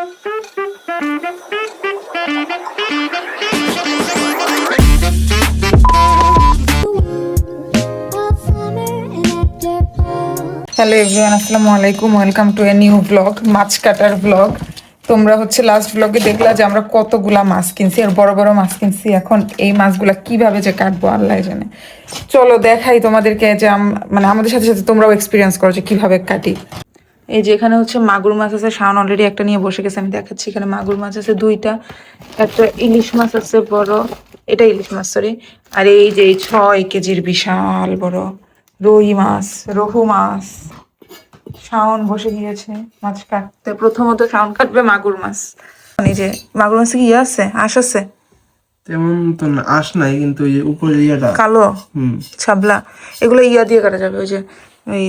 Hello everyone, আসসালামু আলাইকুম। Welcome to a new blog, মাছ কাটার ব্লগ। তোমরা লাস্ট ব্লগে দেখলা যে আমরা কতগুলা মাছ কিনছি, আর বড় বড় মাছ কিনছি। এখন এই মাছগুলা কিভাবে যে কাটবো আল্লাহ জানে। চলো দেখাই তোমাদেরকে যে মানে আমাদের সাথে সাথে তোমরাও এক্সপিরিয়েন্স করো যে কিভাবে কাটি। এই যে এখানে মাগুর মাছ আছে, শাওন অলরেডি একটা নিয়ে বসে গেছে, আমি দেখাচ্ছি। এখানে মাগুর মাছ আছে দুইটা, একটা ইলিশ মাছ আছে বড়, এটা ইলিশ মাছ সরি। আর এই যে 6 কেজির বিশাল বড় রুই মাছ, রঘু মাছ। শাওন বসে গিয়েছে মাছ কাটতে। প্রথমত শাওন কাটবে মাগুর মাছ। এই যে মাগুর মাছে কি আছে, আঁশ আছে তেমন তো না, আঁশ নাই, কিন্তু ওই যে উপরে ইয়াটা কালো ছাবলা, এগুলো দিয়ে কাটা যাবে। ওই যে ওই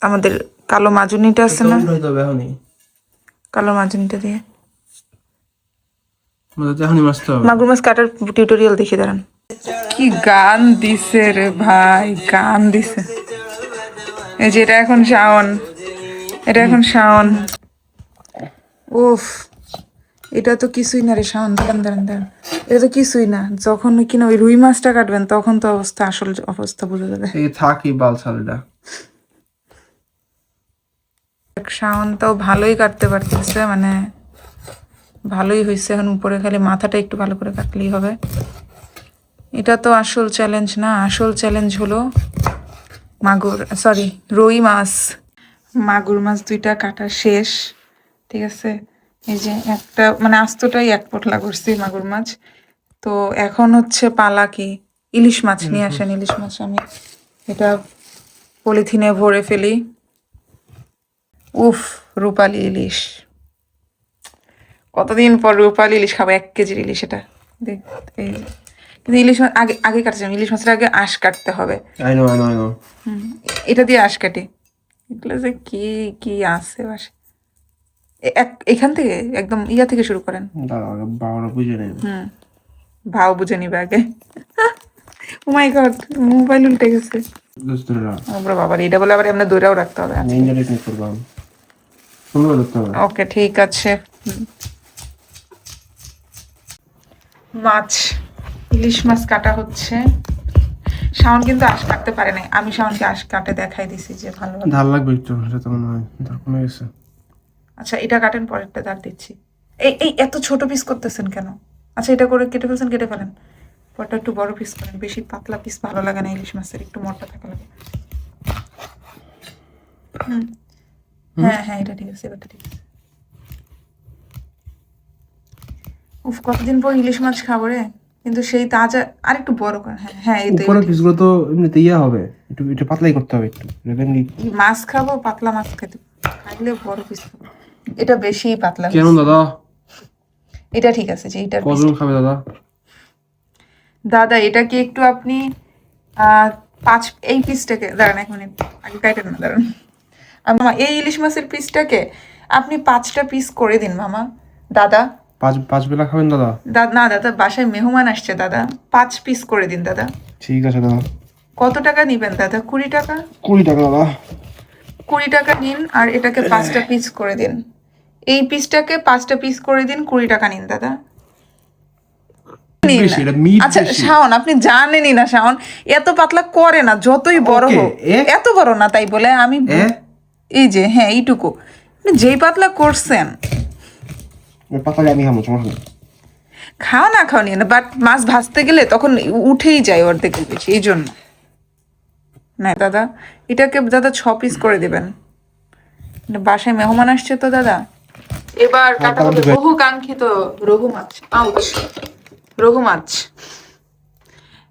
আমাদের কালো মাজুনিটা আছে না, কালো মাজুনিটা দিয়ে মাগুর মাছ কাটার টিউটোরিয়াল দেখি দাঁড়ান। কি গান দিছে রে ভাই, গান দিছে। এই যে এটা এখন শাওন, এটা এখন শাওন। উফ, এটা তো কিছুই না রে শাওন, দাঁড়ান দাঁড়ান দাঁড়ান, এটা তো কিছুই না। যখন কিনা ওই রুই মাছটা কাটবেন তখন তো অবস্থা, আসল অবস্থা বোঝা যাবে। এই থাকি বালছালটা শাওন তো ভালোই কাটতে পারতেছে, মানে ভালোই হয়েছে। এখন উপরে খালি মাথাটা একটু ভালো করে কাটলেই হবে। এটা তো আসল চ্যালেঞ্জ না, আসল চ্যালেঞ্জ হলো মাগুর সরি রুই মাছ। মাগুর মাছ দুইটা কাটা শেষ, ঠিক আছে। এই যে একটা মানে আস্তটাই এক পটলা করছি মাগুর মাছ। তো এখন পালা কি ইলিশ মাছ নিয়ে আসেন। ইলিশ মাছ আমি এটা পলিথিনে ভরে ফেলি। উফ, রূপালি ইলিশ, কতদিন পর রূপালি ইলিশ খাবো। 1 কেজির ইলিশ এটা। দেখ এই কিন্তু ইলিশ মাছ আগে আগে কাটছিলাম, ইলিশ মাছের আগে আঁশ কাটতে হবে। এটা দিয়ে আঁশ কাটি। এগুলো যে কি কি আছে বাসে। এখান থেকে একদম ইয়া থেকে শুরু করেন। ভাও বুঝে নিবে আগে। ও মাই গড, মোবাইল উল্টে গেছে। বাবা, এটা বলে আবার আমরা দৌড়াও রাখতে হবে। ওকে ঠিক আছে। মাছ, ইলিশ মাছ কাটা হচ্ছে। শাওন কিন্তু আঁশ কাটতে পারে নাই, আমি শাওনকে আঁশ কাটে দেখাই দিছি যে ভালো ধার লাগবে একটু, সেটা তো মনে হয় ধার কমে গেছে। আচ্ছা এটা কাটেন, পরেরটা ধার দিচ্ছি। এই এই এত ছোট পিস করতেছেন কেন? আচ্ছা এটা করে কেটে ফেলছেন, কেটে ফেলেন। পরটা একটু বড় পিস করেন, বেশি পাতলা পিস ভালো লাগে না ইলিশ মাছের, একটু মোটা থাকা লাগে। হ্যাঁ হ্যাঁ এটা ঠিক আছে, এবারটা ঠিক আছে। উফ, কতদিন পর ইলিশ মাছ খাবো রে, কিন্তু সেই তাজা। আর একটু বড় করেন। হ্যাঁ হ্যাঁ এই তো উপরের পিসগুলো তো এমনিতে ইয়া হবে, একটু একটু পাতলাই করতে হবে একটু। মাছ খাবো, পাতলা মাছ খেতে খাইলে বড় পিস খাবো। এটা বেশি পাতলা কেন দাদা? এটা ঠিক আছে যে এটা কজন খাবে দাদা? দাদা এটা কি একটু আপনি এই পিসটাকে দাঁড়ান 1 মিনিট, আগে কাটেন না, দাঁড়ান। মামা এই ইলিশ মাছের পিসটাকে আপনি 5টা পিস করে দিন মামা। দাদা পাঁচ বেলা খাবেন দাদা? না দাদা, বাসায় মেহমান আসছে দাদা, 5 পিস করে দিন দাদা। ঠিক আছে দাদা। কত টাকা নিবেন দাদা? 20 টাকা। 20 টাকা দাদা। 20 টাকা নিন, আর এটাকে 5টা পিস করে দিন। এই পিসটাকে 5টা পিস করে দিন, 20 টাকা নিন দাদা। আচ্ছা শাওন, আপনি জানেনই না শাওন এত পাতলা করে না, যতই বড় হোক। এত বড় না তাই বলে আমি এই যে হ্যাঁ এইটুকু যেই পাতলা করছেন। খাও না খাও নিয়ে না, বাট মাছ ভাজতে গেলে তখন উঠেই যায় অর্ধেক বেশি, এই জন্য না দাদা। এটাকে দাদা 6 পিস করে দিবেন, বাসায় মেহমান আসছে তো দাদা। এবার কাটা হবে বহু কাঙ্ক্ষিত রঘু মাছ। আউচ, রঘু মাছ।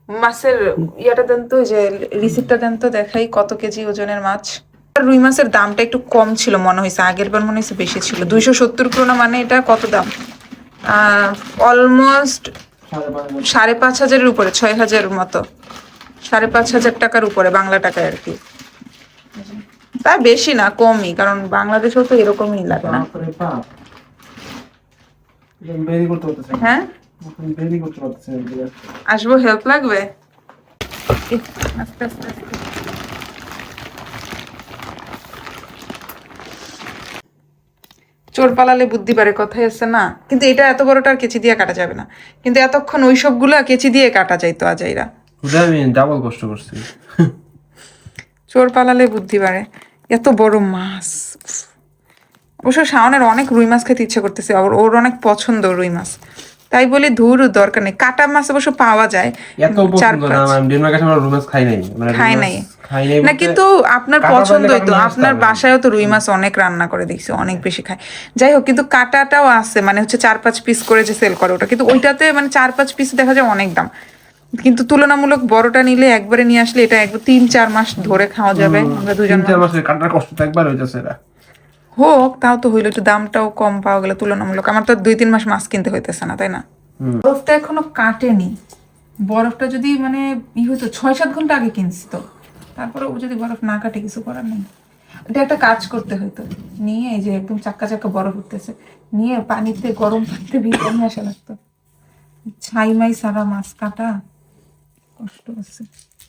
মাছের ইয়াটা দেন তো, যে রিসিপ্টটা দেন তো, দেখাই কত কেজি ওজনের মাছ। রুই মাছের দামটা একটু কম ছিল মনে হয়েছে, আগের বার মনে হয়েছে বেশি ছিল। 270 krona, মানে এটা কত দাম? অলমোস্ট 5,500-এর উপরে, 6,000 মতো, 5,500 টাকার উপরে বাংলা টাকায় আর কি। তা বেশি না, কমই, কারণ বাংলাদেশেও তো এরকমই লাগে না। হ্যাঁ আসবো, হেল্প লাগবে। আস্তে আস্তে চোর পালালে বুদ্ধি পারে কথাই আছে না, কিন্তু এটা এত বড়টা আর কেচি দিয়ে কাটা যাবে না, কিন্তু এতক্ষণ ওই সবগুলা কেচি দিয়ে কাটা যাইতো আজাইরা। ওটা আমি ডাবল কষ্ট করছি। চোর পালালে বুদ্ধি বাড়ে। এত বড় মাছ, অবশ্য শাওনের অনেক রুই মাছ খেতে ইচ্ছে করতেছে, ওর অনেক পছন্দ রুই মাছ, তাই বলি ধুর দরকার নেই। কাটা মাছ অবশ্য পাওয়া যায় এত পছন্দ না আমি ডেনমার্কে আমরা রুই মাছ খাই নাই, মানে খাই নাই খাই নাই না, কিন্তু আপনার পছন্দই তো, আপনার বাসায়ও তো রুই মাছ অনেক রান্না করে দেখছি, অনেক বেশি খায়। যাই হোক, কিন্তু কাটাটাও আছে, মানে হচ্ছে 4-5 পিস করে যে সেল করে ওটা, কিন্তু ওইটাতে মানে 4-5 পিস দেখা যায় অনেক দাম, কিন্তু তুলনামূলক বড়টা নিলে একবারে নিয়ে আসলে এটা 3-4 মাস ধরে খাওয়া যাবে আমরা দুজন। 3-4 মাসের কাটার কষ্ট তো একবার হইতাছে এটা। হোক, তাও তো হইলো, একটু দামটাও কম পাওয়া গেলে তুলনামূলক। আমার তো 2-3 মাস মাছ কিনতে হইতেছে না, তাই না? বরফটা এখনো কাটেনি, বরফটা যদি মানে হইতো 6-7 ঘন্টা আগে কিনছি তো, তারপরে ও যদি বরফ না কাটে কিছু করার নেই। এটা একটা কাজ করতে হইতো, নিয়ে এই যে একদম চাক্কা চাক্কা বরফ উঠতেছে, নিয়ে পানিতে গরম পানিতে ভিতরে নিয়ে আসা লাগতো। ছাই মাই সারা মাছ কাটা কষ্ট আছে,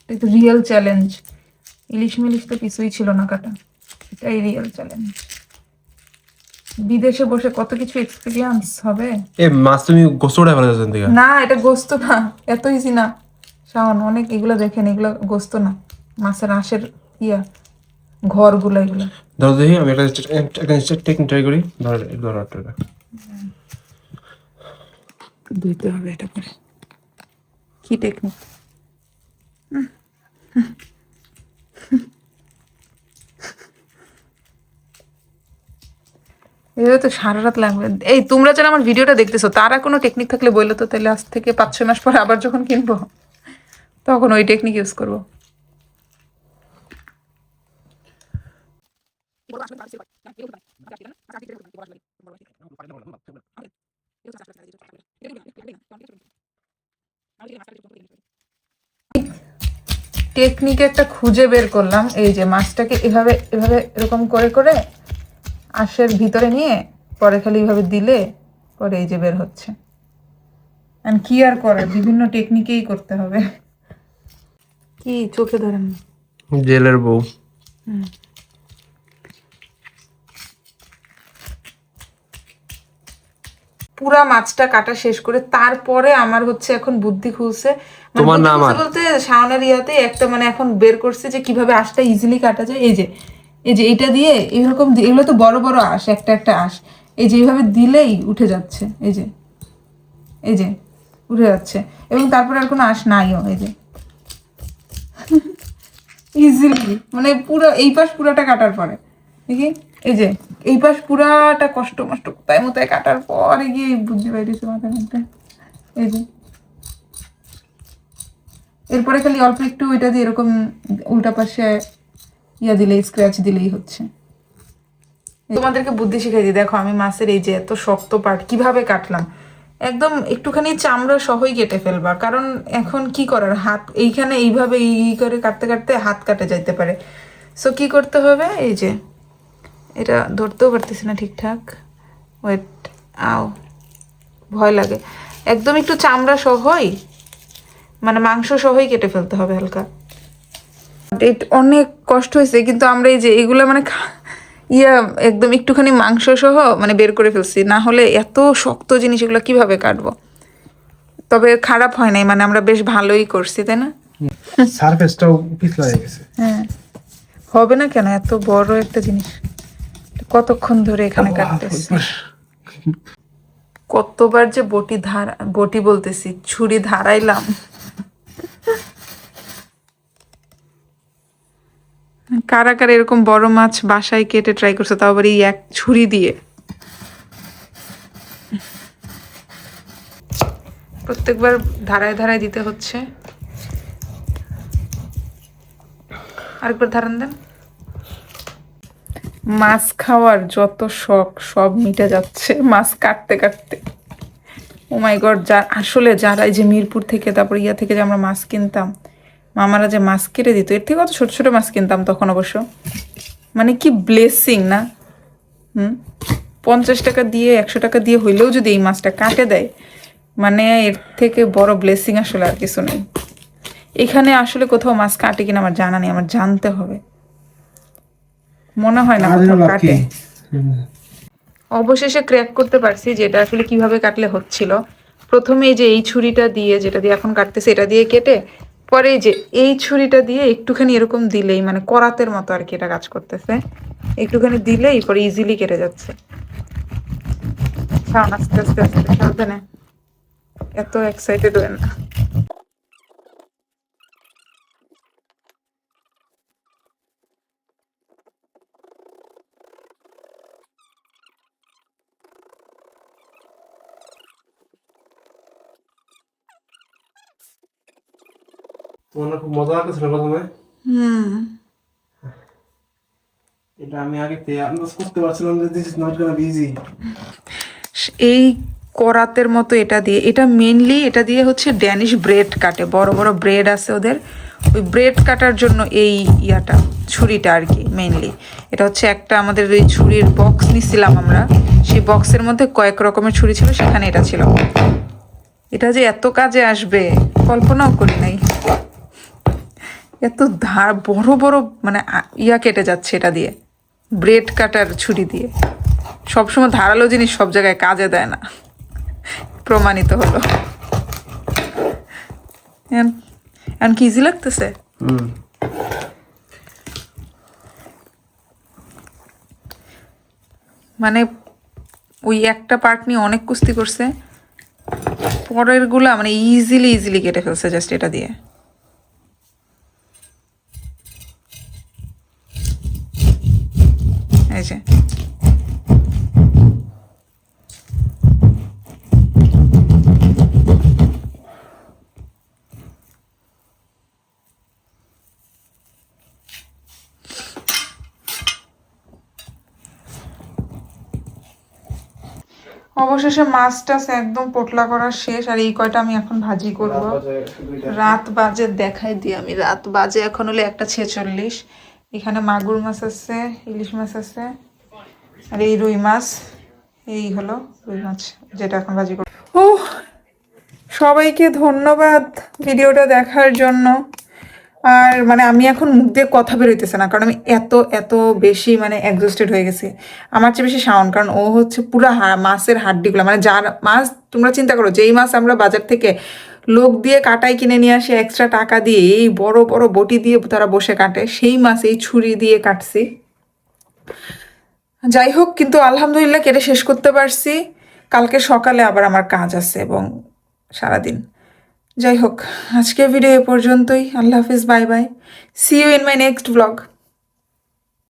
এটা তো রিয়েল চ্যালেঞ্জ। ইলিশ মিলিশ তো কিছুই ছিল না কাটা, এটাই রিয়েল চ্যালেঞ্জ। বিদেশে বসে কত কিছু এক্সপিরিয়েন্স হবে। এ মাছ তুমি গোসলটা ভালো যাচ্ছেন দিকে না, এটা গোস্ত না, এত ইজি না শাওন, অনেক এগুলো দেখেন, এগুলো গোস্ত না, মাছের আঁশের ঘরগুলো এগুলো। ধরো দেখি আমি একটা টেকনিক ট্রাই করি। ধরো একটা ধুইতে হবে এটা করে। কি টেকনিক? এভাবে তো সারা রাত লাগবে। এই তোমরা যারা আমার ভিডিওটা দেখতেছো তারা কোনো টেকনিক থাকলে বললো তো, তাহলে আজ থেকে 5-6 মাস পরে আবার যখন কিনবো তখন ওই টেকনিক ইউজ করবো। টেকনিক একটা খুঁজে বের করলাম, এই যে মাছটাকে এভাবে এভাবে এরকম করে করে আঁশের ভিতরে নিয়ে পরে খালি এইভাবে দিলে পরে এই যে বের হচ্ছে। আর কি আর করার, বিভিন্ন টেকনিকেই করতে হবে। কি চোখে ধরেন না? জেলের বউ। পুরা মাছটা কাটা শেষ করে তারপরে আমার হচ্ছে এখন বুদ্ধি খুলছে, মানে তোমার বুদ্ধি না খুলছে আমার? বলতে শাওনের ইয়াতে একটা মানে এখন বের করছে যে কিভাবে আঁশটা ইজিলি কাটা যায়। এই যে এইটা দিয়ে এরকম এগুলো তো বড় বড় আঁশ, একটা একটা আঁশ, এই যে এইভাবে দিলেই উঠে যাচ্ছে, এই যে উঠে যাচ্ছে, এবং তারপরে আর কোনো আঁশ নাইও, এই যে ইজিলি, মানে পুরো এই পাশ পুরাটা কাটার পরে দেখি, এই যে এই পাশ পুরাটা কষ্ট মষ্ট কোথায় মোতায় কাটার পরে গিয়ে বুদ্ধি পাইতেছে মাথার মধ্যে। এই যে এরপরে খালি অল্প একটু ওইটা দিয়ে এরকম উল্টা পাশে দিলেই, স্ক্র্যাচ দিলেই হচ্ছে। তোমাদেরকে বুদ্ধি শিখাই দিই, দেখো আমি মাছের এই যে এত শক্ত পার্ট কিভাবে কাটলাম, একদম একটুখানি চামড়া সহই কেটে ফেলবা, কারণ এখন কি করার, হাত এইখানে এইভাবে করে কাটতে কাটতে হাত কাটে যাইতে পারে। সো কি করতে হবে, এই যে এটা ধরতেও পারতেছি না ঠিকঠাক, ওয়েট, আও ভয় লাগে, একদম একটু চামড়া সহই, মানে মাংস সহই কেটে ফেলতে হবে হালকা। অনেক কষ্ট হয়েছে, কিন্তু আমরা এই যে এগুলো মানে একদম একটুখানি মাংস সহ মানে বের করে ফেলছি, না হলে এত শক্ত জিনিস এগুলো কিভাবে কাটবো। তবে খারাপ হয় নাই, মানে আমরা বেশ ভালোই করছি, তাই না? সারফেসটাও পিছলা হয়ে গেছে। হ্যাঁ, হবে না কেন, এত বড় একটা জিনিস কতক্ষণ ধরে এখানে কাটতেছি, কতবার যে বটি বলতেছি, ছুরি ধারাইলাম। কারা কারা এরকম বড় মাছ বাসায় কেটে ট্রাই করছে, তাও আবার এই এক ছুরি দিয়ে? প্রত্যেকবার ধারায় ধারায় দিতে হচ্ছে। আরেকবার ধারান দেন। মাছ খাওয়ার যত শখ সব মিটে যাচ্ছে মাছ কাটতে কাটতে। ও মাই গড, আসলে যারা এই যে মিরপুর থেকে তারপর থেকে যে আমরা মাছ কিনতাম, মামারা যে মাছ কেটে দিত, এর থেকে কত ছোট ছোট মাছ কিনতাম তখন অবশ্য, মানে কি ব্লেসিং না? 50 টাকা দিয়ে 100 টাকা দিয়ে হইলেও যদি এই মাছটা কাটে দেয়, মানে এর থেকে বড় ব্লেসিং আসলে আর কিছু নেই। এখানে আসলে কোথাও মাছ কাটে কিনা আমার জানা নেই, আমার জানতে হবে, মনে হয় না কোথাও কাটে। অবশেষে ক্র্যাক করতে পারছি যেটা আসলে কিভাবে কাটলে হচ্ছিল। প্রথমে এই যে এই ছুরিটা দিয়ে, যেটা দিয়ে এখন কাটতেছে, এটা দিয়ে কেটে পরে এই যে এই ছুরিটা দিয়ে একটুখানি এরকম দিলেই, মানে করাতের মতো আর কি এটা কাজ করতেছে, একটুখানি দিলেই পরে ইজিলি কেটে যাচ্ছে। আস্তে আস্তে আস্তে সাবধানে, এত এক্সাইটেড হয়ে না। তোমার না খুব মজা লাগতেছিল প্রথমে? এটা আমি আগে আন্দাজ করতে পারছিলাম যে this is not gonna be easy. এই করাতের মতো এটা দিয়ে, এটা মেনলি এটা দিয়ে হচ্ছে ড্যানিশ ব্রেড কাটে, বড় বড় ব্রেড আছে ওদের, ওই ব্রেড কাটার জন্য এই ইয়াটা, ছুরিটা আর কি মেনলি। এটা হচ্ছে একটা আমাদের ওই ছুরির বক্স নিছিলাম আমরা, সেই বক্সের মধ্যে কয়েক রকমের ছুরি ছিল, সেখানে এটা ছিল। এটা যে এত কাজে আসবে কল্পনাও করি নাই। এত বড় বড় মানে ইয়া কেটে যাচ্ছে এটা দিয়ে, ব্রেড কাটার ছুরি দিয়ে। সবসময় ধারালো জিনিস সব জায়গায় কাজে দেয় না, প্রমাণিত হলো। এখন কি ইজি লাগতেছে? মানে ওই একটা পার্ট নিয়ে অনেক কুস্তি করছে, পরের গুলা মানে ইজিলি কেটে ফেলছে জাস্ট এটা দিয়ে। এই যে অবশেষে মাছ টাছ একদম পোটলা করা শেষ। আর এই কয়টা আমি এখন ভাজি করব। রাত বাজে দেখাই দিই আমি, রাত বাজে এখন হলে 1:46। এখানে মাগুর মাছ আছে, ইলিশ মাছ আছে, আর এই রুই মাছ, এই হলো রুই মাছ যেটা এখন ভাজি করব। ও, সবাইকে ধন্যবাদ ভিডিওটা দেখার জন্য। আর মানে আমি এখন মুখ দিয়ে কথা বেরোইতেছে না, কারণ আমি এত এত বেশি মানে এক্সস্টেড হয়ে গেছি। আমার চেয়ে বেশি শাওন, কারণ ও হচ্ছে পুরো মাছের হাড্ডিগুলো, মানে যার মাছ তোমরা চিন্তা করো, যেই মাছ আমরা বাজার থেকে লোক দিয়ে কাটাই কিনে নিয়ে আসি এক্সট্রা টাকা দিয়ে, এই বড় বড় বটি দিয়ে তারা বসে কাটে, সেই মাছ এই ছুরি দিয়ে কাটছি। যাই হোক, কিন্তু আলহামদুলিল্লাহ কেটে শেষ করতে পারছি। কালকে সকালে আবার আমার কাজ আছে এবং সারাদিন। যাই হোক, আজকের ভিডিও এ পর্যন্তই। আল্লাহ হাফিজ, bye bye, see you in my next blog.